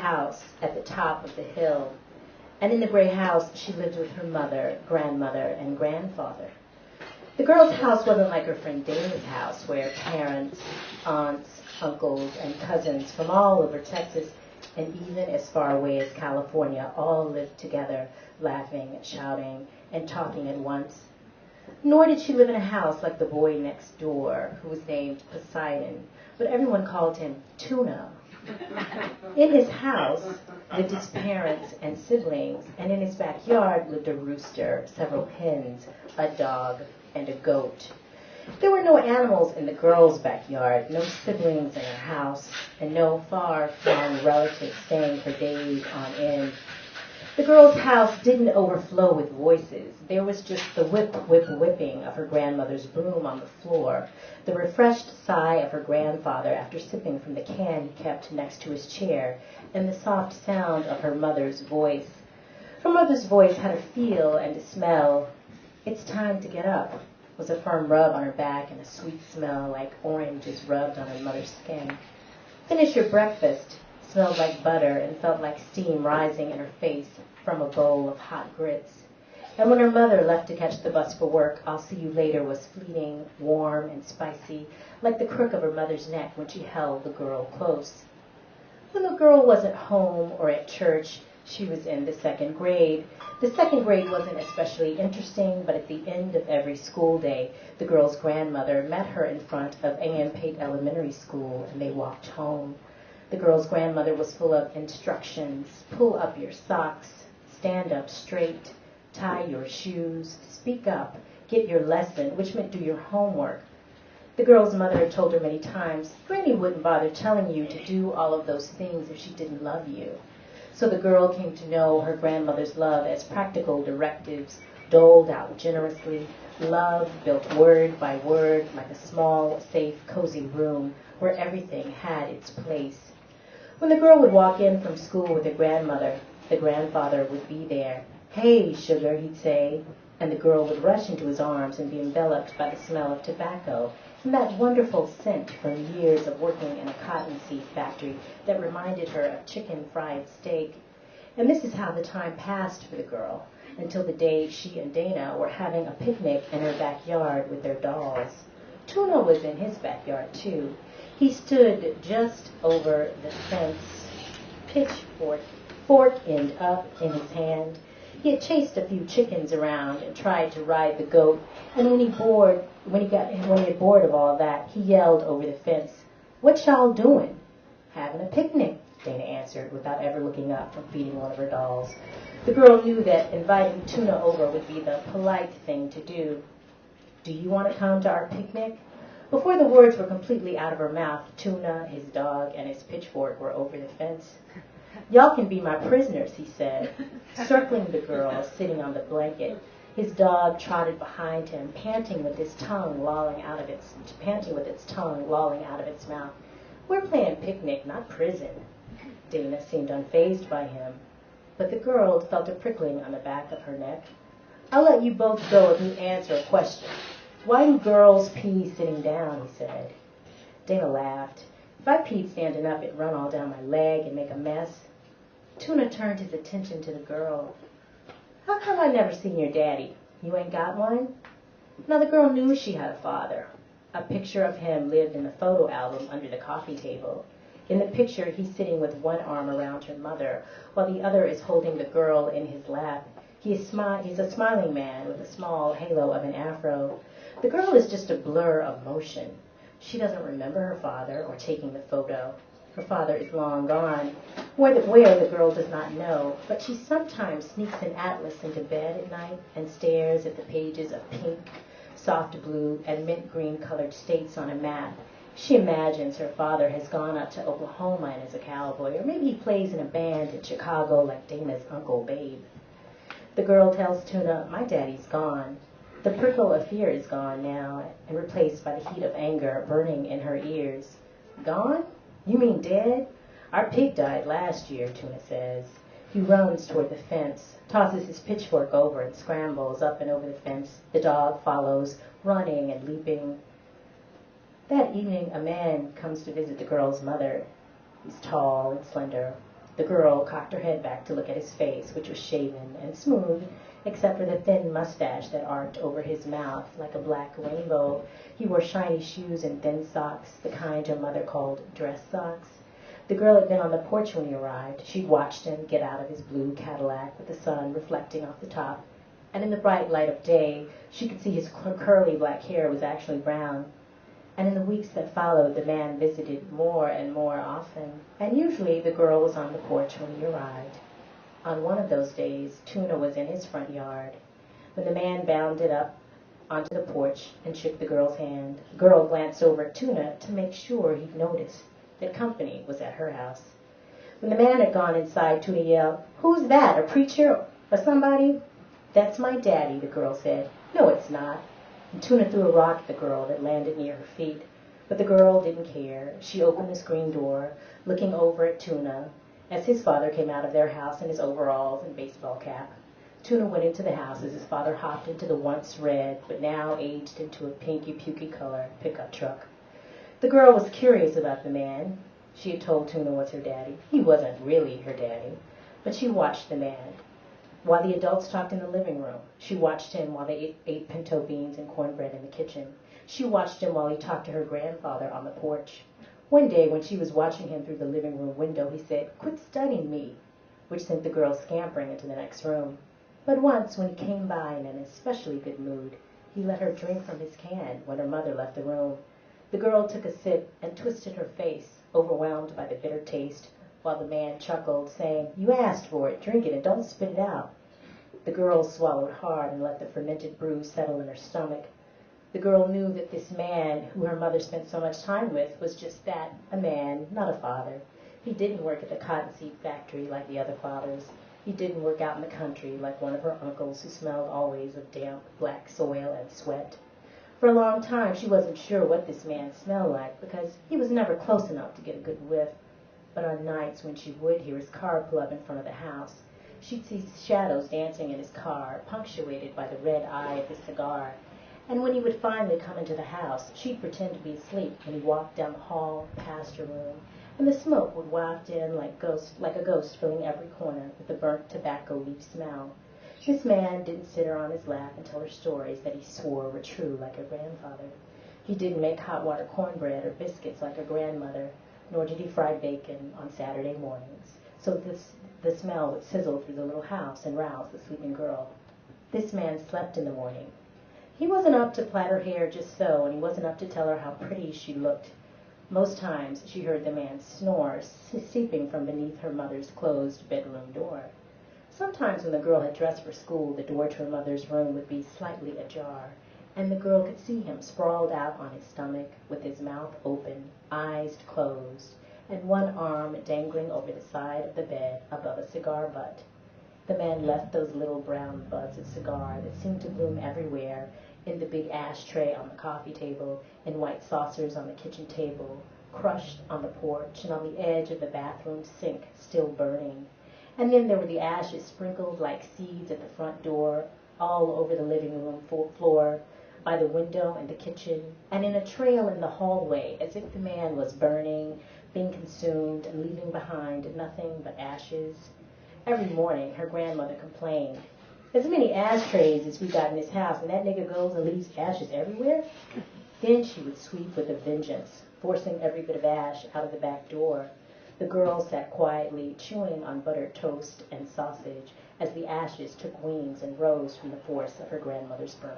house at the top of the hill. And in the gray house, she lived with her mother, grandmother, and grandfather. The girl's house wasn't like her friend Dana's house, where parents, aunts, uncles, and cousins from all over Texas, and even as far away as California, all lived together, laughing, shouting, and talking at once. Nor did she live in a house like the boy next door, who was named Poseidon, but everyone called him Tuna. In his house lived his parents and siblings, and in his backyard lived a rooster, several hens, a dog, and a goat. There were no animals in the girl's backyard, no siblings in her house, and no far-flung relatives staying for days on end. The girl's house didn't overflow with voices. There was just the whip, whip, whipping of her grandmother's broom on the floor, the refreshed sigh of her grandfather after sipping from the can he kept next to his chair, and the soft sound of her mother's voice. Her mother's voice had a feel and a smell. "It's time to get up," was a firm rub on her back and a sweet smell like oranges rubbed on her mother's skin. "Finish your breakfast," smelled like butter and felt like steam rising in her face from a bowl of hot grits. And when her mother left to catch the bus for work, "I'll see you later" was fleeting, warm, and spicy, like the crook of her mother's neck when she held the girl close. When the girl wasn't home or at church, she was in the second grade. The second grade wasn't especially interesting, but at the end of every school day, the girl's grandmother met her in front of A.M. Pate Elementary School, and they walked home. The girl's grandmother was full of instructions. Pull up your socks, stand up straight, tie your shoes, speak up, get your lesson, which meant do your homework. The girl's mother had told her many times, Granny wouldn't bother telling you to do all of those things if she didn't love you. So the girl came to know her grandmother's love as practical directives doled out generously, love built word by word like a small, safe, cozy room where everything had its place. When the girl would walk in from school with her grandmother, the grandfather would be there. "Hey, sugar," he'd say, and the girl would rush into his arms and be enveloped by the smell of tobacco and that wonderful scent from years of working in a cottonseed factory that reminded her of chicken fried steak. And this is how the time passed for the girl, until the day she and Dana were having a picnic in her backyard with their dolls. Tuna was in his backyard, too. He stood just over the fence, pitchfork, fork end up in his hand. He had chased a few chickens around and tried to ride the goat, and when he had bored of all that, he yelled over the fence, "What y'all doing?" "Having a picnic," Dana answered, without ever looking up from feeding one of her dolls. The girl knew that inviting Tuna over would be the polite thing to do. "Do you want to come to our picnic?" Before the words were completely out of her mouth, Tuna, his dog, and his pitchfork were over the fence. "Y'all can be my prisoners," he said, circling the girl sitting on the blanket. His dog trotted behind him, panting with its tongue lolling out of its mouth. "We're playing picnic, not prison." Dana seemed unfazed by him, but the girl felt a prickling on the back of her neck. "I'll let you both go if you answer a question. Why do girls pee sitting down?" he said. Dana laughed. "If I peed standing up, it'd run all down my leg and make a mess." Tuna turned his attention to the girl. "How come I never seen your daddy? You ain't got one?" Now the girl knew she had a father. A picture of him lived in the photo album under the coffee table. In the picture, he's sitting with one arm around her mother, while the other is holding the girl in his lap. He's a smiling man with a small halo of an afro. The girl is just a blur of motion. She doesn't remember her father or taking the photo. Her father is long gone, where the girl does not know, but she sometimes sneaks an atlas into bed at night and stares at the pages of pink, soft blue, and mint green colored states on a map. She imagines her father has gone up to Oklahoma and is a cowboy, or maybe he plays in a band in Chicago like Dana's Uncle Babe. The girl tells Tuna, "My daddy's gone." The prickle of fear is gone now and replaced by the heat of anger burning in her ears. "Gone? You mean dead?" "Our pig died last year," Tuna says. He runs toward the fence, tosses his pitchfork over and scrambles up and over the fence. The dog follows, running and leaping. That evening, a man comes to visit the girl's mother. He's tall and slender, The girl cocked her head back to look at his face, which was shaven and smooth, except for the thin mustache that arched over his mouth like a black rainbow. He wore shiny shoes and thin socks, the kind your mother called dress socks. The girl had been on the porch when he arrived. She'd watched him get out of his blue Cadillac with the sun reflecting off the top, and in the bright light of day, she could see his curly black hair was actually brown. And in the weeks that followed, the man visited more and more often, and usually the girl was on the porch when he arrived. On one of those days, Tuna was in his front yard. When the man bounded up onto the porch and shook the girl's hand, the girl glanced over at Tuna to make sure he'd noticed that company was at her house. When the man had gone inside, Tuna yelled, "Who's that, a preacher or somebody?" "That's my daddy," the girl said. "No, it's not." And Tuna threw a rock at the girl that landed near her feet. But the girl didn't care. She opened the screen door, looking over at Tuna, as his father came out of their house in his overalls and baseball cap. Tuna went into the house as his father hopped into the once red, but now aged into a pinky-pukey color, pickup truck. The girl was curious about the man she had told Tuna was her daddy. He wasn't really her daddy, but she watched the man. While the adults talked in the living room, she watched him while they ate pinto beans and cornbread in the kitchen. She watched him while he talked to her grandfather on the porch. One day, when she was watching him through the living room window, he said, "Quit studying me," which sent the girl scampering into the next room. But once, when he came by in an especially good mood, he let her drink from his can when her mother left the room. The girl took a sip and twisted her face, overwhelmed by the bitter taste, while the man chuckled, saying, "You asked for it, drink it and don't spit it out." The girl swallowed hard and let the fermented brew settle in her stomach. The girl knew that this man, who her mother spent so much time with, was just that, a man, not a father. He didn't work at the cottonseed factory like the other fathers. He didn't work out in the country like one of her uncles who smelled always of damp, black soil and sweat. For a long time, she wasn't sure what this man smelled like because he was never close enough to get a good whiff. But on nights when she would hear his car pull up in front of the house, she'd see shadows dancing in his car, punctuated by the red eye of his cigar. And when he would finally come into the house, she'd pretend to be asleep when he walked down the hall past her room, and the smoke would waft in like a ghost filling every corner with the burnt tobacco leaf smell. This man didn't sit her on his lap and tell her stories that he swore were true like her grandfather. He didn't make hot water cornbread or biscuits like her grandmother, nor did he fry bacon on Saturday mornings. So the smell would sizzle through the little house and rouse the sleeping girl. This man slept in the morning. He wasn't up to plait her hair just so, and he wasn't up to tell her how pretty she looked. Most times she heard the man snore, seeping from beneath her mother's closed bedroom door. Sometimes when the girl had dressed for school, the door to her mother's room would be slightly ajar, and the girl could see him sprawled out on his stomach with his mouth open, eyes closed, and one arm dangling over the side of the bed above a cigar butt. The man left those little brown buds of cigar that seemed to bloom everywhere, in the big ashtray on the coffee table, in white saucers on the kitchen table, crushed on the porch, and on the edge of the bathroom sink, still burning. And then there were the ashes sprinkled like seeds at the front door, all over the living room floor, by the window in the kitchen, and in a trail in the hallway, as if the man was burning, being consumed, and leaving behind nothing but ashes. Every morning, her grandmother complained, "As many ashtrays as we got in this house, and that nigger goes and leaves ashes everywhere." Then she would sweep with a vengeance, forcing every bit of ash out of the back door. The girl sat quietly, chewing on buttered toast and sausage, as the ashes took wings and rose from the force of her grandmother's burn.